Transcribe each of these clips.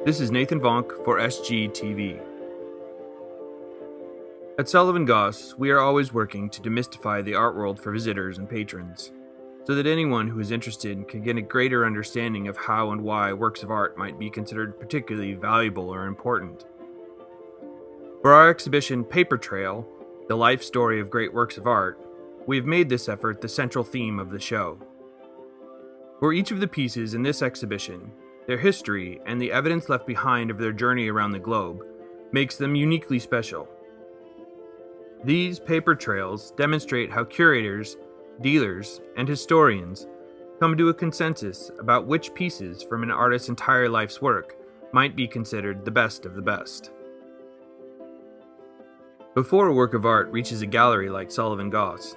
This is Nathan Vonk for SGTV. At Sullivan Goss, we are always working to demystify the art world for visitors and patrons, so that anyone who is interested can get a greater understanding of how and why works of art might be considered particularly valuable or important. For our exhibition Paper Trail, The Life Story of Great Works of Art, we have made this effort the central theme of the show. For each of the pieces in this exhibition, their history and the evidence left behind of their journey around the globe makes them uniquely special. These paper trails demonstrate how curators, dealers, and historians come to a consensus about which pieces from an artist's entire life's work might be considered the best of the best. Before a work of art reaches a gallery like Sullivan Goss,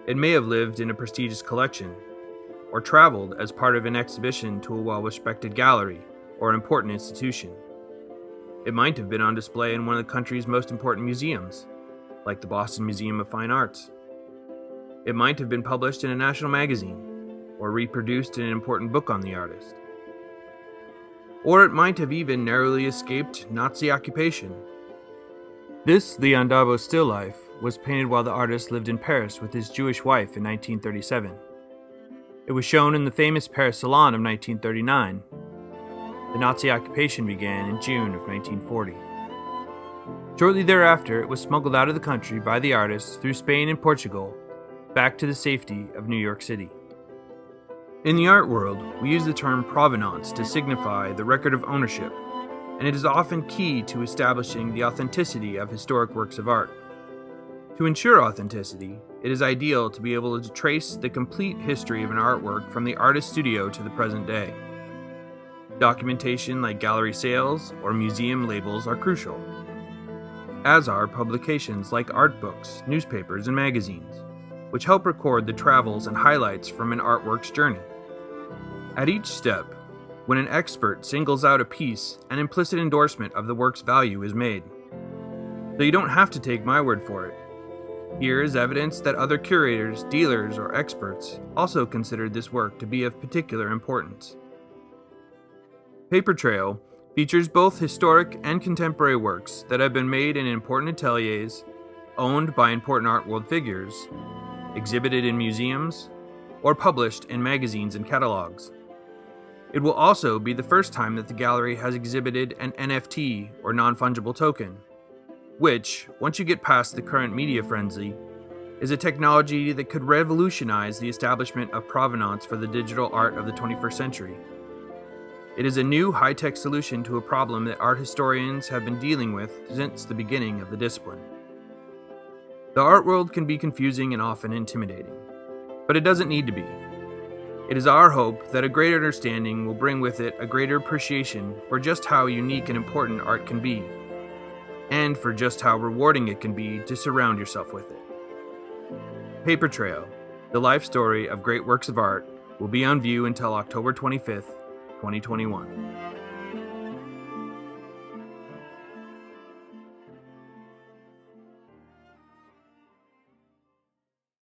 it may have lived in a prestigious collection, or traveled as part of an exhibition to a well-respected gallery or important institution. It might have been on display in one of the country's most important museums, like the Boston Museum of Fine Arts. It might have been published in a national magazine, or reproduced in an important book on the artist. Or it might have even narrowly escaped Nazi occupation. This Dabo still life was painted while the artist lived in Paris with his Jewish wife in 1937. It was shown in the famous Paris Salon of 1939. The Nazi occupation began in June of 1940. Shortly thereafter, it was smuggled out of the country by the artist through Spain and Portugal, back to the safety of New York City. In the art world, we use the term provenance to signify the record of ownership, and it is often key to establishing the authenticity of historic works of art. To ensure authenticity, it is ideal to be able to trace the complete history of an artwork from the artist's studio to the present day. Documentation like gallery sales or museum labels are crucial, as are publications like art books, newspapers, and magazines, which help record the travels and highlights from an artwork's journey. At each step, when an expert singles out a piece, an implicit endorsement of the work's value is made. So you don't have to take my word for it. Here is evidence that other curators, dealers, or experts also considered this work to be of particular importance. Paper Trail features both historic and contemporary works that have been made in important ateliers, owned by important art world figures, exhibited in museums, or published in magazines and catalogs. It will also be the first time that the gallery has exhibited an NFT, or non-fungible token, which, once you get past the current media frenzy, is a technology that could revolutionize the establishment of provenance for the digital art of the 21st century. It is a new high-tech solution to a problem that art historians have been dealing with since the beginning of the discipline. The art world can be confusing and often intimidating, but it doesn't need to be. It is our hope that a greater understanding will bring with it a greater appreciation for just how unique and important art can be, and for just how rewarding it can be to surround yourself with it. Paper Trail, the life story of great works of art, will be on view until October 25th, 2021.